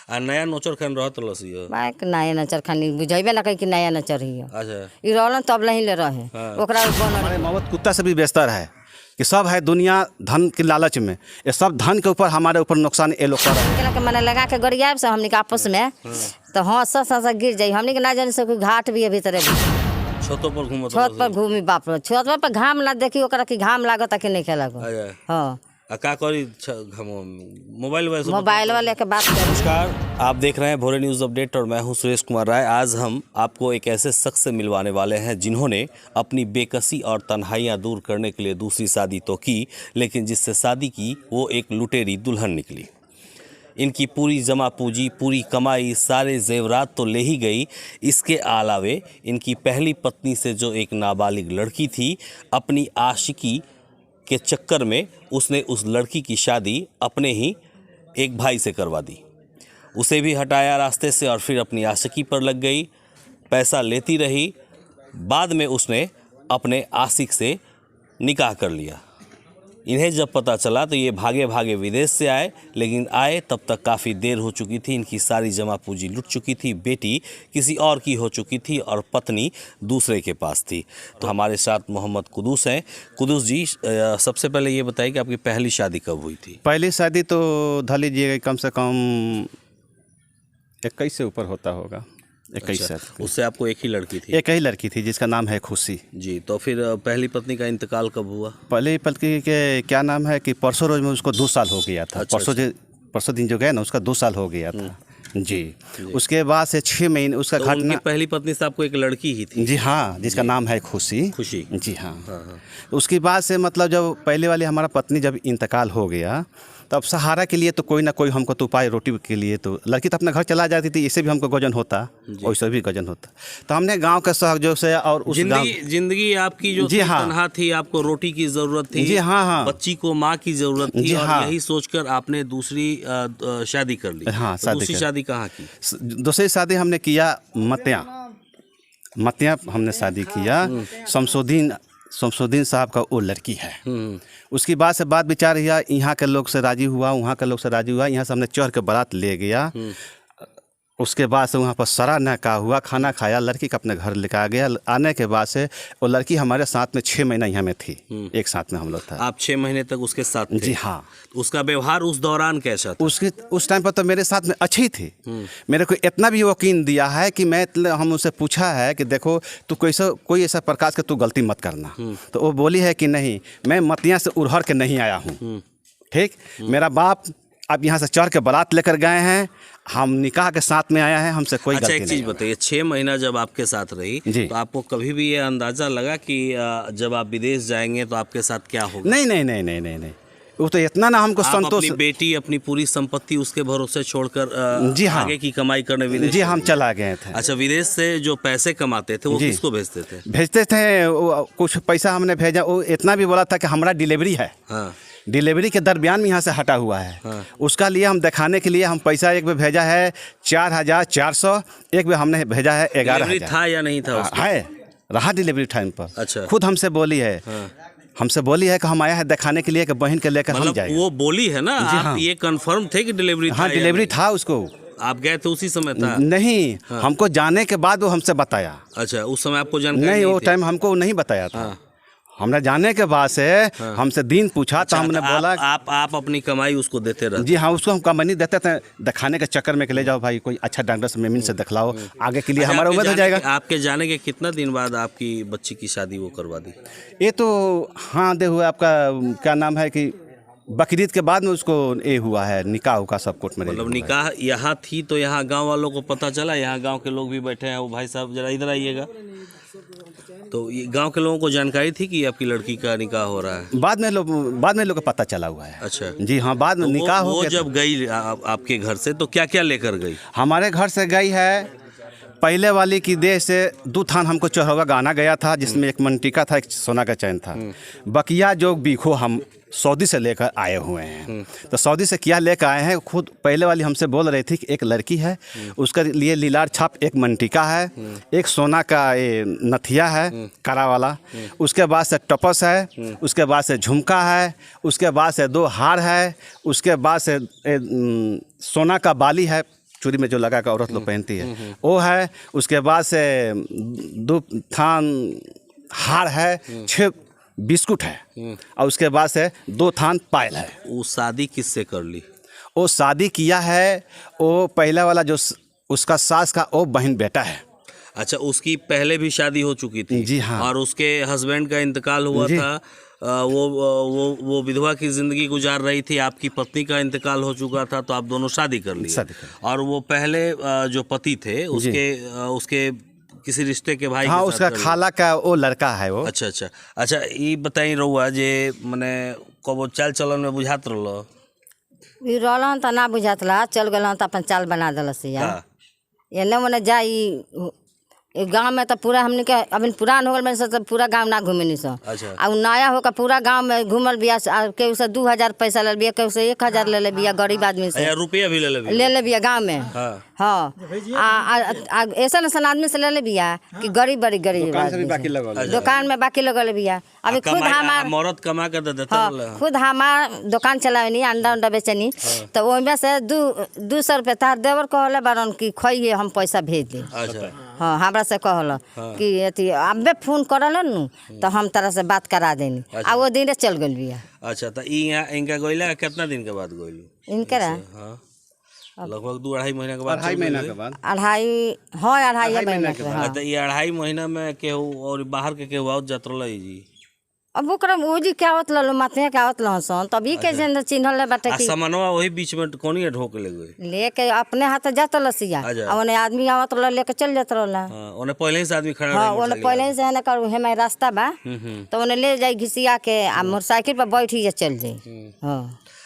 आ नया नोचर खान रहत लसी हो बाइक नया नचर खानी बुझेबे ना कहीं कि नया नचर ही है। अच्छा ई रहलन तब नहीं ले रहे ओकरा हमारे मोहम्मद कुत्ता से भी बेहतर है कि सब है दुनिया धन के लालच में, ये सब धन के ऊपर हमारे ऊपर नुकसान ये लोग कर रहे हैं। मैंने लगा के गरियाब से हमने आपस में तो हंस हंस गिर जाई हमने के ना जाने से कोई घाट भी है भीतर छतों पर घूमत छत पर घूमी बाप रे छत पर घाम ना देखी ओकरा की घाम लागत कि नहीं खेला अच्छा हाँ आ का करी मोबाइल वाले के बात करें। नमस्कार, आप देख रहे हैं भोरे न्यूज़ अपडेट और मैं हूं सुरेश कुमार राय। आज हम आपको एक ऐसे शख्स से मिलवाने वाले हैं जिन्होंने अपनी बेकसी और तन्हाइयां दूर करने के लिए दूसरी शादी तो की, लेकिन जिससे शादी की वो एक लुटेरी दुल्हन निकली। इनकी पूरी जमा पूंजी, पूरी कमाई, सारे जेवरात तो ले ही गई। इसके अलावे इनकी पहली पत्नी से जो एक नाबालिग लड़की थी, अपनी आशिकी के चक्कर में उसने उस लड़की की शादी अपने ही एक भाई से करवा दी। उसे भी हटाया रास्ते से और फिर अपनी आशिकी पर लग गई, पैसा लेती रही। बाद में उसने अपने आशिक से निकाह कर लिया। इन्हें जब पता चला तो ये भागे भागे विदेश से आए, लेकिन आए तब तक काफ़ी देर हो चुकी थी। इनकी सारी जमा पूंजी लुट चुकी थी, बेटी किसी और की हो चुकी थी और पत्नी दूसरे के पास थी। तो हमारे साथ मोहम्मद कुदूस हैं। कुदूस जी, सबसे पहले ये बताइए कि आपकी पहली शादी कब हुई थी? पहली शादी तो धा लीजिएगा कम से कम 21 से ऊपर होता होगा। 21 अच्छा, साल। उससे आपको एक ही लड़की थी? एक ही लड़की थी जिसका नाम है खुशी जी। तो फिर पहली पत्नी का इंतकाल कब हुआ? पहली पत्नी के क्या नाम है कि परसों रोज में उसको 2 साल हो गया था। अच्छा, परसों दिन जो गया ना उसका 2 साल हो गया था जी। उसके बाद से 6 महीने उसका तो घटना। उनकी पहली पत्नी से आपको एक लड़की ही थी? जी हाँ, जिसका नाम है खुशी। खुशी, जी हाँ। हाँ। उसके बाद से मतलब जब पहले वाली हमारा पत्नी जब इंतकाल हो गया तब सहारा के लिए तो कोई ना कोई हमको तो उपाय, रोटी के लिए तो लड़की तो अपने घर चला जाती थी, इससे भी हमको गजन होता, वैसे भी गजन होता। तो हमने गांव के सहयोग से और उस जिंदगी आपकी जो जी हाँ, तनहा थी, आपको रोटी की जरूरत थी। जी हाँ हाँ, बच्ची को माँ की जरूरत थी। जी और हाँ, यही सोचकर आपने दूसरी शादी कर ली। हाँ, तो दूसरी शादी कहाँ की? दूसरी शादी हमने किया मतिया हमने शादी किया। शमसुद्दीन साहब का वो लड़की है। उसकी बाद से बात विचार हुआ, यहाँ के लोग से राजी हुआ, वहाँ के लोग से राजी हुआ, यहाँ से हमने चढ़ के बारात ले गया। उसके बाद से वहाँ पर सरा निकाह हुआ, खाना खाया, लड़की का अपने घर लेकर आ गया। आने के बाद से वो लड़की हमारे साथ में 6 महीना यहाँ में थी, एक साथ में हम लोग था। आप 6 महीने तक उसके साथ थे? जी हाँ। उसका व्यवहार उस दौरान कैसा था? उस टाइम पर तो मेरे साथ में अच्छी थी। मेरे को इतना भी यकीन दिया है कि हम उनसे पूछा है कि देखो तू कोई ऐसा प्रकार के तू गलती मत करना, तो वो बोली है कि नहीं, मैं मतिया से उड़हर के नहीं आया हूँ। ठीक, मेरा बाप अब यहाँ से चढ़ के बारात लेकर गए हैं, हम निकाह के साथ में आया है, हमसे कोई गलती नहीं। एक चीज़ बताइए, 6 महीना जब आपके साथ रही तो आपको कभी भी ये अंदाजा लगा कि जब आप विदेश जाएंगे तो आपके साथ क्या होगा? नहीं, वो तो इतना ना हमको संतोष। अपनी बेटी, अपनी पूरी संपत्ति उसके भरोसे छोड़कर जी हाँ, आगे की कमाई करने विदेश? जी हम चला गए थे। अच्छा, विदेश से जो पैसे कमाते थे वो किसको भेजते थे? कुछ पैसा हमने भेजा, वो इतना भी बोला था कि हमारा डिलीवरी है। हाँ। डिलीवरी के दरमियान में यहाँ से हटा हुआ है। हाँ। उसका लिए हम दिखाने के लिए हम पैसा एक बार भेजा है 4,400, एक बार हमने भेजा है 11,000। था या नहीं था? है, रहा डिलीवरी टाइम पर। अच्छा। खुद हमसे बोली है। हाँ। हमसे बोली है कि हम आया है दिखाने के लिए कि बहन के लेकर हम जाएंगे। वो बोली है ना? आप हाँ। ये कंफर्म थे कि डिलीवरी? हाँ, डिलीवरी था उसको। आप गए थे उसी समय था? नहीं, हाँ। हमको जाने के बाद वो हमसे बताया। अच्छा, उस समय आपको जानकारी नहीं, वो टाइम हमको नहीं बताया था। हाँ। हमने जाने के बाद से हमसे दिन पूछा। अच्छा, तो हमने बोला आप अपनी कमाई उसको देते रहे? जी हाँ, उसको हम कमाई देते थे दिखाने के चक्कर में कि ले जाओ भाई, कोई अच्छा डॉक्टर से मेमिन से दिखलाओ, आगे के लिए हमारा उम्मीद हो जाएगा। आपके जाने के कितना दिन बाद आपकी बच्ची की शादी वो करवा दी? ये तो हाँ दे हुआ, आपका क्या नाम है कि बकरीद के बाद में उसको ये हुआ है, निकाह का सब कोर्ट में। मतलब निकाह यहाँ थी तो यहाँ गांव वालों को पता चला, यहाँ गांव के लोग भी बैठे हैं। वो भाई साहब जरा इधर आइएगा। तो ये गांव के लोगों को जानकारी थी कि आपकी लड़की का निकाह हो रहा है? बाद में लोग को पता चला हुआ है। अच्छा जी हाँ, बाद में निकाह हो गया। जब गई आपके घर से तो क्या क्या लेकर गई? हमारे घर से गई है, पहले वाली की देह से 2 थान हमको चढ़ावा गाना गया था, जिसमें एक मनटिका था, एक सोना का चैन था। बकिया जो बीखो हम सऊदी से लेकर आए हुए हैं। तो सऊदी से क्या लेकर आए हैं, खुद पहले वाली हमसे बोल रही थी कि एक लड़की है, उसके लिए लीलार छाप एक मनटिका है, एक सोना का ये नथिया है कड़ा वाला, उसके बाद से टपस है, उसके बाद से झुमका है, उसके बाद से 2 हार है, उसके बाद से सोना का बाली है चूड़ी में जो लगा कर औरत लोग पहनती है वो है। उसके बाद से 2 थान हार है, 6 बिस्कुट है और उसके बाद से 2 थान पायल है। वो शादी किससे कर ली? वो शादी किया है, वो पहला वाला जो उसका सास का वो बहन बेटा है। अच्छा, उसकी पहले भी शादी हो चुकी थी? जी हाँ। और उसके हस्बैंड का इंतकाल हुआ था, वो विधवा की जिंदगी गुजार रही थी, आपकी पत्नी का इंतकाल हो चुका था, तो आप दोनों शादी कर लिए। और वो पहले जो पति थे उसके किसी रिश्ते के भाई हाँ, के उसका साथ खाला का वो लड़का है वो। अच्छा अच्छा अच्छा, ये बताई रहुआ जे मने कबो चाल चलन में बुझात रहलो? ई रहलन त ना बुझातला, चल गलन त अपन चाल बना देलस या का? एने ओने जाई। गाँव में तो पूरा हमने के अभी पुरान हो गल बनी सब, पूरा गाँव ना घूमे नहीं सब। अच्छा। आ नया होकर पूरा गाँव में घूमल बिया, केहू से 2000 पैसा ले बिया, केहू से 1000 ले बिया, गरीब आदमी से रुपया भी ले बिया गाँव में। हाँ। हाँ, ऐसा ऐसा आदमी से ले बिया कि गरीब बड़ी गरीब आदमी से। दुकान में बाकी लगल बिया। अभी खुद हमार मौरत कमा के दे देता। हाँ, खुद हमार दुकान चलावनी, अंडा उंडा बेचनी। तो ओहिमे से 200 रुपये तार देवर कहले बारन कि खोइए हम पैसा भेज दे। अच्छा। हाँ, हमरा से कहल कि अथी अबे फोन करल नु तो हम तरह से बात करा देनी। आ वो दिन चल गल बिया। अच्छा, तो इनका गोइला कितना दिन के बाद गोइलू? इनके हाँ, लगभग 2-2.5 महीना के बाद। 2.5 महीना के बाद। 2.5 हाँ 2.5 महीना के। हाँ, तो ये 2.5 महीना में केहू और बाहर के केहू आउत जात रहल जी? अब ओकरा ओजी क्या होत ललो माथे क्या होत लहसन तभी के जन चिन्हल ले बाटे कि सामानवा वही बीच में कोनी ढोक ले गए लेके अपने हाथ जात लसिया। और ओने आदमी आवत रह लेके चल जात रहला। हां, ओने पहले ही से आदमी खड़ा हाँ, ओने पहले ही से है ना कर हेमे रास्ता बा तो ओने ले जाई घिसिया के आ मोटरसाइकिल पर बैठी जा चल जाई। हां,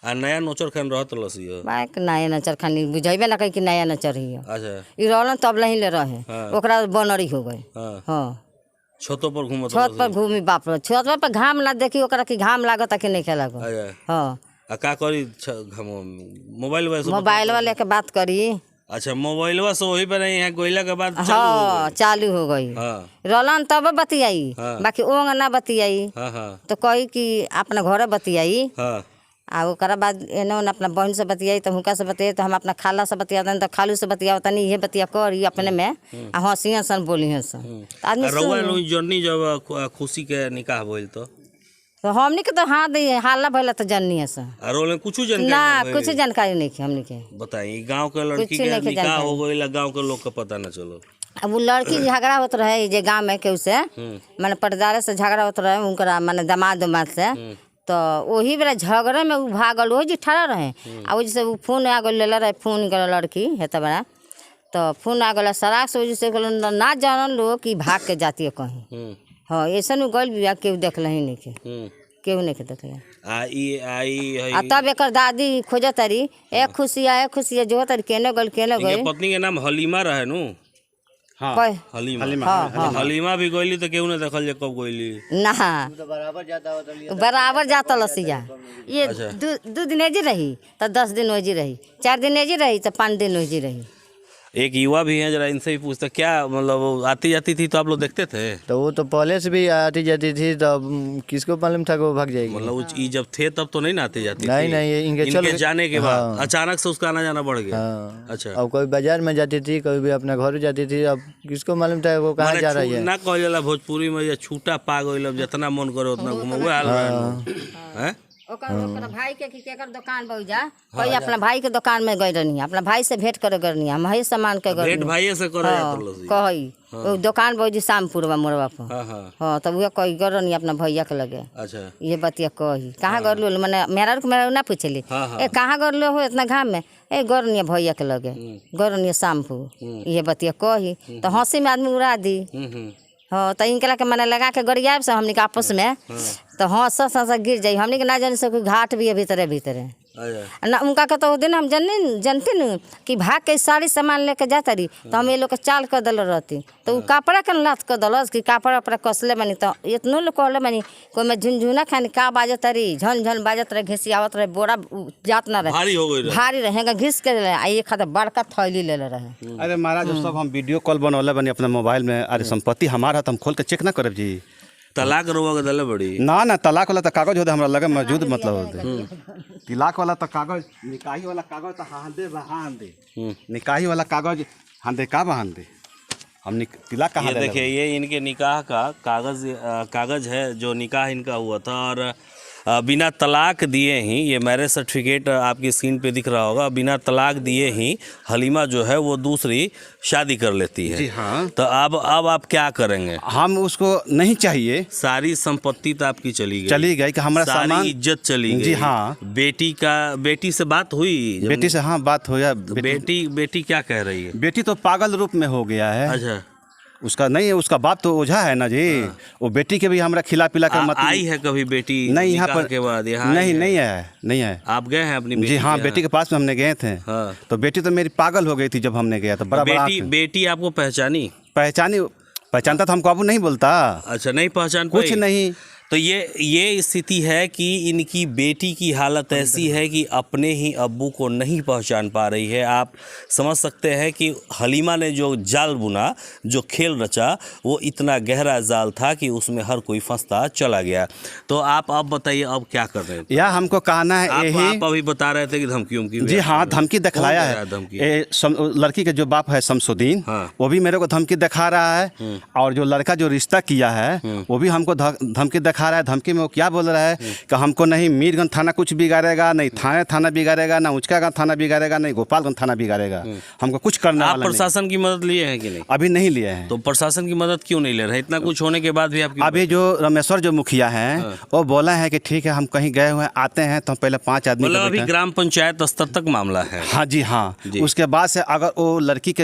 आ नया नोचर खान रहत लसिया बाइक नया नचर खानी बुझाइबे ना कहीं कि नया नचर हियो। अच्छा। ई रहलन तब लही ले रहे। ओकरा बनरी हो गए। हां, छतों पर घूमत छत पर घूमी बाप रे, छत पर घाम ना देखी ओकरा कि घाम लागत कि नहीं खेला गो। हां, आ का करी मोबाइल वाले के बात करी। अच्छा, मोबाइलवा से वही पर यहाँ गोइला के बाद हाँ चालू हो गई। रहलन तब बतियाई, बाकी ओंग ना बतियाई। तो कही कि अपना घर बतियाई। आ ओकरा बाद एने ओने अपना बहन से बतियाई तो हुनका से बतियाई तो हम अपना खाला से बतियाते तो खालू से बतिया तनी ये बतिया करी अपने में आ हंसी हंसन बोली हंसन आदमी जर्नी जब खुशी के निकाह भइल तो हमनी के तो हाँ दी हाला भइल तो जन्नी है सर कुछ ना कुछ जानकारी नहीं हमनी के। बताई गांव के लड़की के निकाह हो गइल, गांव के लोग के पता ना चलो। अब वो लड़की झगड़ा होत रहे जे गाँव में केहू से माने पटदारे से झगड़ा होत रहे उनकरा माने दामाद से तो वही बेला झगड़े में वो भागल वही जी ठड़ा रहे। आ वजह से वो फोन आ गल ले रहे, फोन कर लड़की हेता बड़ा तो फोन आ गल सराक से वजह से ना जानल लोग कि भाग के जाती है कहीं। हाँ, ऐसा गल बिया केहू देखल ही नहीं के, केहू नहीं के देखल। तब एक दादी खोज तारी एक खुशिया जो तारी केने गल पत्नी के नाम हलीमा रहे नु। हाँ, हलीमा भी गोइली तो केहू ने देखल जे कब गोइली ना बराबर जाता लसिया। ये 2 दिन एजी रही तो 10 दिन ओजी रही, 4 दिन एजी रही तो 5 दिन ओजी रही। एक युवा भी है, जरा इनसे भी पूछते क्या मतलब आती जाती थी तो आप लोग देखते थे? तो वो तो पहले से भी आती जाती थी, तो किसको मालूम था कि वो भाग जाएगी। मतलब ये जब थे तब तो नहीं ना आती जाती नहीं थी? नहीं, इनके जाने के बाद अचानक से उसका आना जाना बढ़ गया। अच्छा। अब कोई बाजार में जाती थी, कोई भी अपना घर जाती थी, अब किसको मालूम था वो कहाँ जा रही है। ना कहल जाला भोजपुरी में ये छूटा पा गइल, जितना मन करे उतना घूमो हाल है। ओकर भाई के केकर दुकान बहु जा कोई अपना भाई के दुकान में गई रहनी, अपना भाई से भेंट करे करनी, हम ही सामान के भेंट भाई से करे कही वो दुकान बहु जी शामपुर मोड़वा पर। हाँ, तब वह कही गरनी अपना भैया के लगे। अच्छा, ये बतिया कही कहाँ कर लो मैंने मेरा ना पूछली ए कहाँ कर लो हो इतना घाम में ए गरनी भैया के लगे गरनी शामपुर ये बतिया कही तो हंसी में आदमी उड़ा दी। हाँ, तो इनकला के मैंने लगा के गरियाब से हमने के आपस में तो हंस गिर जाई। हमने के ना जाने से घाट भी है भीतरे ना उनका के तो दिन हम जानते न कि भाग के सारी सामान लेके जाता रही तो हम ये लोग के चाल कर दल रहती तो कपड़ा के लात कर दलस कि कपड़ा अपना कसले बनी तो इतनो लोग कहले बनी कोई में झुनझुना खानी का बाजत रही झन बाजत रहे घिसियावत रहे बोरा जात ना रहे भारी रहेगा घिस के एक हाथ बड़का थैली ले रहे। अरे महाराज सब हम वीडियो कॉल बनौले बनी अपना मोबाइल में। अरे संपत्ति हमारा हम खोल के चेक ना करब जी, तलाक रोवा के दले बड़ी ना ना तलाक वाला तो कागज होते हमरा लगे मौजूद मतलब होते। तिलाक वाला तो कागज, निकाही वाला कागज तो हाँ दे निकाही वाला कागज हाँ दे का बहान दे हम तिलाक कहाँ ये देखिए ये इनके निकाह का कागज है जो निकाह इनका हुआ था और बिना तलाक दिए ही, ये मैरिज सर्टिफिकेट आपकी स्क्रीन पे दिख रहा होगा, बिना तलाक दिए ही हलीमा जो है वो दूसरी शादी कर लेती है। जी हाँ। तो अब आप क्या करेंगे? हम उसको नहीं चाहिए। सारी संपत्ति तो आपकी चली गई कि हमारा सारी सामान इज्जत चली गई। जी हाँ। बेटी से बात हुई? बेटी से हाँ बात हो या बेटी क्या कह रही है? बेटी तो पागल रूप में हो गया है। अच्छा, उसका नहीं है, उसका बाप तो ओझा है ना जी। वो बेटी के भी हमरा खिला पिला कर मत आई है कभी बेटी? नहीं यहाँ पर के बाद यहाँ नहीं है। आप गए हैं अपनी बेटी? जी हाँ, बेटी के पास में हमने गए थे। हाँ। तो बेटी तो मेरी पागल हो गई थी जब हमने गया तो बड़ा बेटी आपको पहचानता तो हमको अब नहीं बोलता। अच्छा, नहीं पहचान कुछ पाई? नहीं। तो ये स्थिति है कि इनकी बेटी की हालत ऐसी है कि अपने ही अब्बू को नहीं पहचान पा रही है। आप समझ सकते हैं कि हलीमा ने जो जाल बुना, जो खेल रचा, वो इतना गहरा जाल था कि उसमें हर कोई फंसता चला गया। तो आप अब बताइए अब क्या कर रहे हैं? या हमको कहना है यही। आप अभी बता रहे थे कि धमकी जी हाँ, धमकी दिखलाया है। लड़की के जो बाप है शमसुद्दीन, वो भी मेरे को धमकी दिखा रहा है। और जो लड़का जो रिश्ता किया है वो भी हमको धमकी दिखा रहा है। धमकी में वो क्या बोल रहा है कि हमको नहीं मीरगंज थाना कुछ बिगाड़ेगा, नहीं थाना बिगाड़ेगा, ना उचकागंज थाना बिगाड़ेगा, नहीं गोपालगंज थाना बिगाड़ेगा, हमको कुछ करना वाला नहीं। आप प्रशासन की मदद लिए हैं कि नहीं? अभी नहीं लिए हैं। तो प्रशासन की मदद क्यों नहीं ले रहे? इतना कुछ होने के बाद भी आपकी? अभी जो रमेश्वर जो मुखिया हैं वो बोला है कि ठीक है हम कहीं गए हुए आते हैं तो पहले 5 आदमी मतलब अभी ग्राम पंचायत स्तर तक मामला है? हाँ जी हाँ। उसके बाद से अगर वो लड़की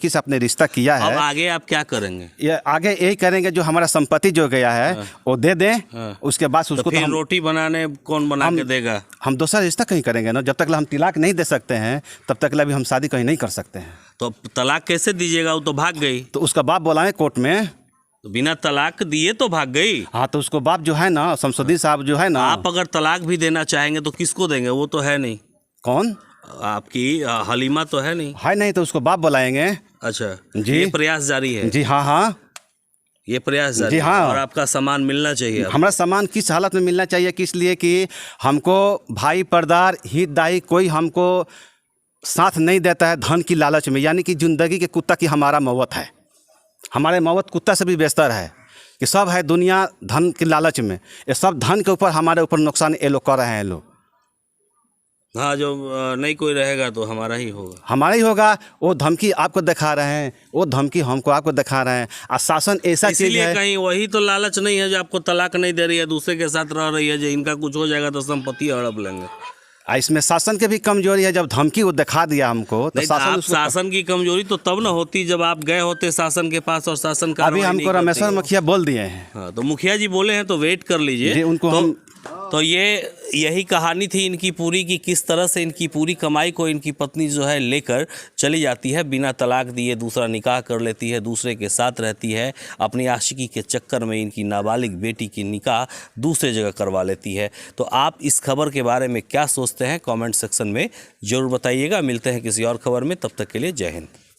से अपने रिश्ता किया है, अब आगे आप क्या करेंगे? ये आगे यही करेंगे, जो हमारा संपत्ति जो गया है वो दे दें। उसके बाद उसको फिर रोटी बनाने कौन बना के देगा? हम दूसरा रिश्ता कहीं करेंगे ना। जब तक हम तिलाक नहीं दे सकते हैं तब तक भी हम शादी कहीं नहीं कर सकते हैं। तो तलाक कैसे दीजिएगा? वो तो भाग गई। तो उसका बाप बोलाए कोर्ट में, तो बिना तलाक दिए तो भाग गई। हाँ, तो उसको बाप जो है ना, शमसुद्दीन साहब जो है ना। आप अगर तलाक भी देना चाहेंगे तो किसको देंगे? वो तो है नहीं। कौन? आपकी हलीमा तो है नहीं। तो उसको बाप बुलाएंगे। अच्छा जी, ये प्रयास जारी है? जी हाँ, ये प्रयास जारी जी हाँ। और आपका सामान मिलना चाहिए? हमारा सामान किस हालत में मिलना चाहिए? किस लिए कि हमको भाई परदार हितदायी कोई हमको साथ नहीं देता है धन की लालच में। यानी कि जिंदगी के कुत्ता की हमारा मौत है। हमारे मौत कुत्ता से भी बेहतर है कि सब है दुनिया धन की लालच में। ये सब धन के ऊपर हमारे ऊपर नुकसान ये लोग कर रहे हैं लोग। हाँ, जो नहीं कोई रहेगा तो हमारा ही होगा। वो धमकी आपको दिखा रहे हैं, वो धमकी हमको आपको दिखा रहे हैं। और शासन ऐसा चीज है, कहीं वही तो लालच नहीं है जो आपको तलाक नहीं दे रही है, दूसरे के साथ रह रही है, जो इनका कुछ हो जाएगा तो संपत्ति हड़प लेंगे। इसमें शासन के भी कमजोरी है। जब धमकी वो दिखा दिया हमको तो शासन की कमजोरी तो तब न होती जब आप गए होते शासन के पास और शासन का। अभी हमको रमेश्वर मुखिया बोल दिए हैं। हाँ, तो मुखिया जी बोले हैं तो वेट कर लीजिए उनको। तो यही कहानी थी इनकी पूरी कि किस तरह से इनकी पूरी कमाई को इनकी पत्नी जो है लेकर चली जाती है, बिना तलाक दिए दूसरा निकाह कर लेती है, दूसरे के साथ रहती है। अपनी आशिकी के चक्कर में इनकी नाबालिग बेटी की निकाह दूसरे जगह करवा लेती है। तो आप इस खबर के बारे में क्या सोचते हैं कमेंट सेक्शन में ज़रूर बताइएगा। मिलते हैं किसी और खबर में, तब तक के लिए जय हिंद।